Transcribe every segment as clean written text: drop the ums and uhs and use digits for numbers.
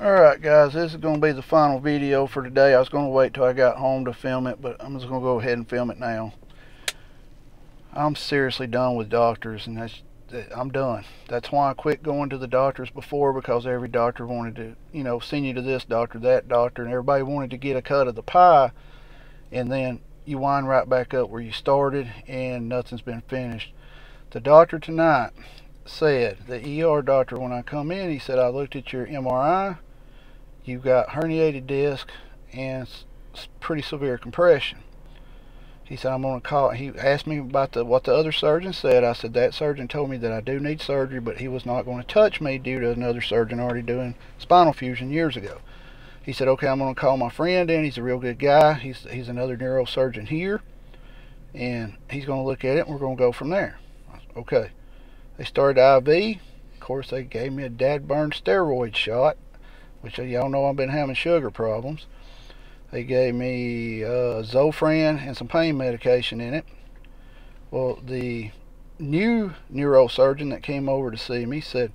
Alright guys, this is going to be the final video for today. I was going to wait till I got home to film it, but I'm just going to go ahead and film it now. I'm seriously done with doctors, and I'm done. That's why I quit going to the doctors before, because every doctor wanted to, send you to this doctor, that doctor, and everybody wanted to get a cut of the pie, and then you wind right back up where you started, and nothing's been finished. The doctor tonight said, the ER doctor, when I come in, he said, I looked at your MRI. You've got herniated disc and pretty severe compression. He said, I'm going to call. He asked me about what the other surgeon said. I said, that surgeon told me that I do need surgery, but he was not going to touch me due to another surgeon already doing spinal fusion years ago. He said, okay, I'm going to call my friend in. He's a real good guy. He's another neurosurgeon here, and he's going to look at it, and we're going to go from there. Okay. They started IV. Of course, they gave me a dad burn steroid shot, which y'all know I've been having sugar problems. They gave me Zofran and some pain medication in it. Well, the new neurosurgeon that came over to see me said,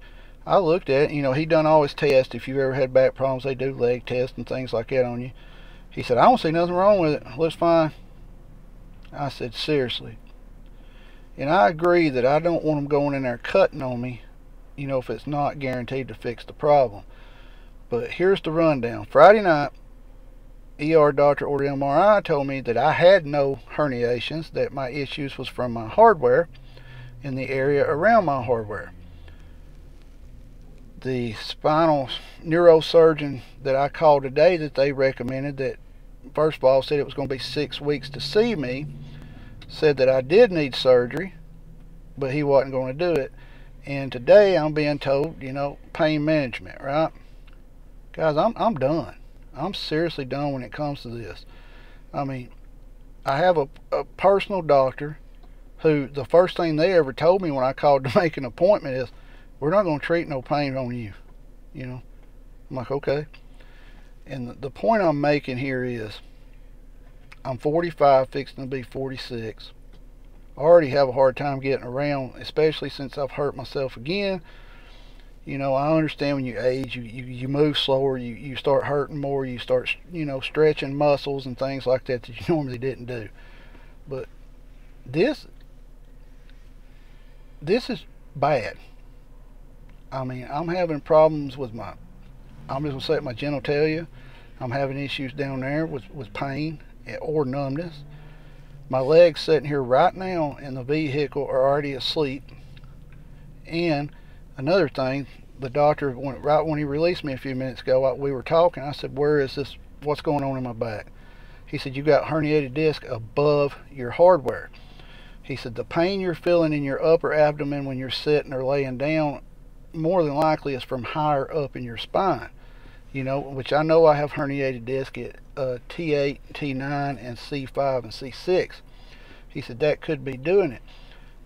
I looked at it, he done all his tests. If you've ever had back problems, they do leg tests and things like that on you. He said, I don't see nothing wrong with it. Looks fine. I said, seriously. And I agree that I don't want them going in there cutting on me, if it's not guaranteed to fix the problem. But here's the rundown. Friday night, ER doctor ordered MRI, told me that I had no herniations, that my issues was from my hardware in the area around my hardware. The spinal neurosurgeon that I called today, that they recommended, that first of all said it was going to be 6 weeks to see me, said that I did need surgery, but he wasn't going to do it. And today I'm being told, pain management, right? Guys, I'm done. I'm seriously done when it comes to this. I mean, I have a personal doctor who the first thing they ever told me when I called to make an appointment is, we're not going to treat no pain on you. I'm like, okay. And the point I'm making here is, I'm 45, fixing to be 46. I already have a hard time getting around, especially since I've hurt myself again. I understand when you age, you move slower, you start hurting more, you start, stretching muscles and things like that you normally didn't do. But this is bad. I mean, I'm having problems with I'm just going to say my genitalia. I'm having issues down there with pain or numbness. My legs sitting here right now in the vehicle are already asleep. And another thing, the doctor, right when he released me a few minutes ago, we were talking. I said, where is this? What's going on in my back? He said, you got herniated disc above your hardware. He said, the pain you're feeling in your upper abdomen when you're sitting or laying down, more than likely is from higher up in your spine. Which I know I have herniated disc at T8, T9, and C5 and C6. He said, that could be doing it.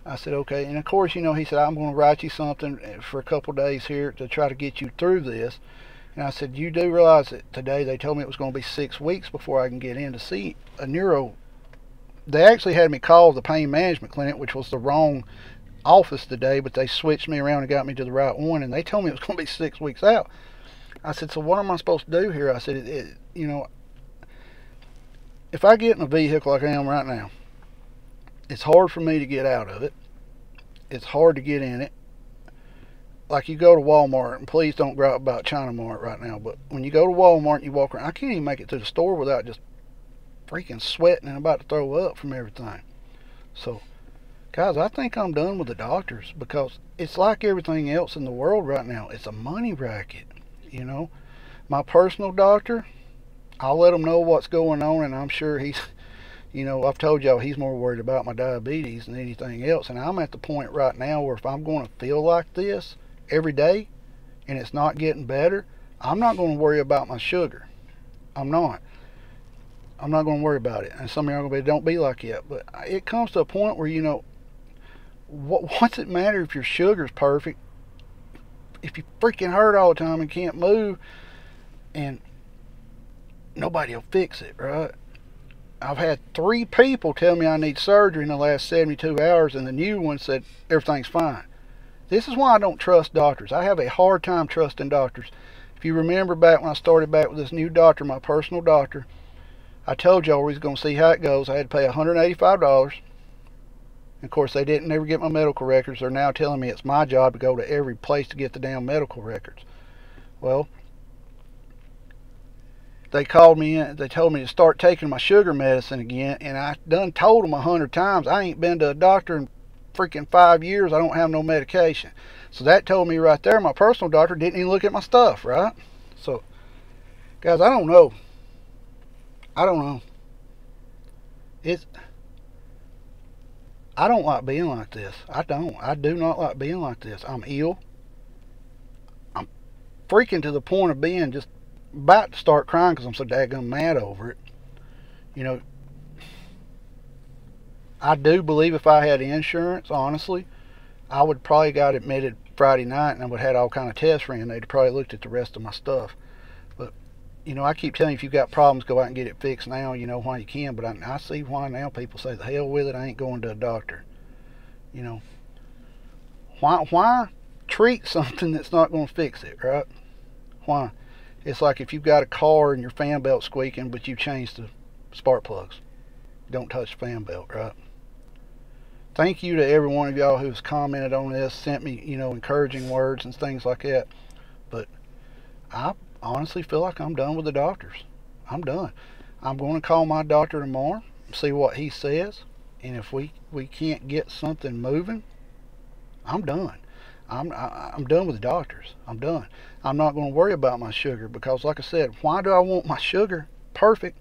I said, okay. And of course, he said, I'm going to write you something for a couple days here to try to get you through this. And I said, you do realize that today they told me it was going to be 6 weeks before I can get in to see a neuro. They actually had me call the pain management clinic, which was the wrong office today, but they switched me around and got me to the right one, and they told me it was going to be 6 weeks out. I said, so what am I supposed to do here? I said, if I get in a vehicle like I am right now, it's hard for me to get out of it. It's hard to get in it. Like you go to Walmart, and please don't gripe about China Mart right now, but when you go to Walmart and you walk around, I can't even make it to the store without just freaking sweating and about to throw up from everything. So, guys, I think I'm done with the doctors, because it's like everything else in the world right now. It's a money racket. My personal doctor, I'll let him know what's going on, and I'm sure he's, I've told y'all he's more worried about my diabetes than anything else. And I'm at the point right now where if I'm going to feel like this every day and it's not getting better, I'm not going to worry about my sugar. I'm not going to worry about it. And some of y'all are going to be, don't be like that. But it comes to a point where, what's it matter if your sugar's perfect if you freaking hurt all the time and can't move, and nobody will fix it, right? I've had 3 people tell me I need surgery in the last 72 hours, and the new one said everything's fine. This is why I don't trust doctors. I have a hard time trusting doctors. If you remember back when I started back with this new doctor, my personal doctor, I told y'all we was going to see how it goes. I had to pay $185. Of course, they didn't ever get my medical records. They're now telling me it's my job to go to every place to get the damn medical records. Well, they called me in. They told me to start taking my sugar medicine again, and I done told them 100 times I ain't been to a doctor in freaking 5 years. I don't have no medication. So that told me right there my personal doctor didn't even look at my stuff, right? So, guys, I don't know. I don't know. I don't like being like this. I don't. I do not like being like this. I'm ill. I'm freaking to the point of being just about to start crying because I'm so daggum mad over it. You know, I do believe if I had insurance, honestly, I would probably got admitted Friday night and I would have had all kind of tests ran. They'd probably looked at the rest of my stuff. But, you know, I keep telling you, if you've got problems, go out and get it fixed now. You know why you can. But I see why now people say, the hell with it, I ain't going to a doctor. You know, why treat something that's not going to fix it, right? Why? It's like if you've got a car and your fan belt's squeaking, but you changed the spark plugs. Don't touch the fan belt, right? Thank you to every one of y'all who's commented on this, sent me, you know, encouraging words and things like that. But I honestly feel like I'm done with the doctors. I'm done. I'm going to call my doctor tomorrow, see what he says, and if we can't get something moving, I'm done. I'm done with the doctors. I'm done. I'm not going to worry about my sugar because, like I said, why do I want my sugar perfect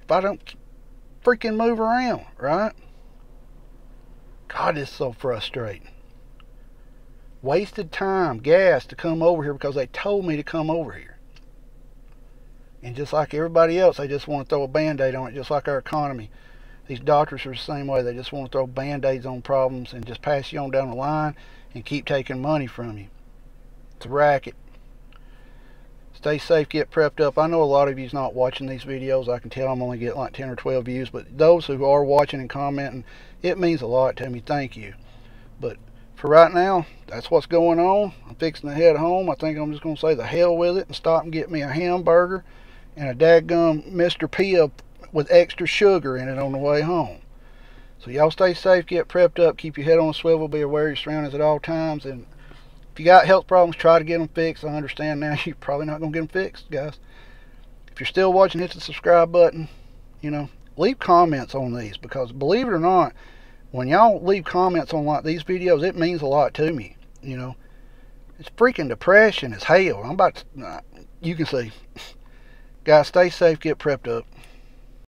if I don't freaking move around, right? God, it's so frustrating. Wasted time, gas to come over here because they told me to come over here. And just like everybody else, they just want to throw a Band-Aid on it, just like our economy. These doctors are the same way. They just want to throw Band-Aids on problems and just pass you on down the line and keep taking money from you. It's a racket. Stay safe, get prepped up. I know a lot of you's not watching these videos. I can tell I'm only getting like 10 or 12 views, but those who are watching and commenting, it means a lot to me. Thank you. But for right now, that's what's going on. I'm fixing to head home. I think I'm just going to say the hell with it and stop and get me a hamburger and a dadgum Mr. P with extra sugar in it on the way home. So y'all stay safe, get prepped up, keep your head on a swivel, be aware of your surroundings at all times, and if you got health problems, try to get them fixed. I understand now you're probably not going to get them fixed, guys. If you're still watching, hit the subscribe button. You know, leave comments on these because, believe it or not, when y'all leave comments on like these videos, it means a lot to me. You know, it's freaking depression as hell. I'm about to, you can see. Guys, stay safe, get prepped up.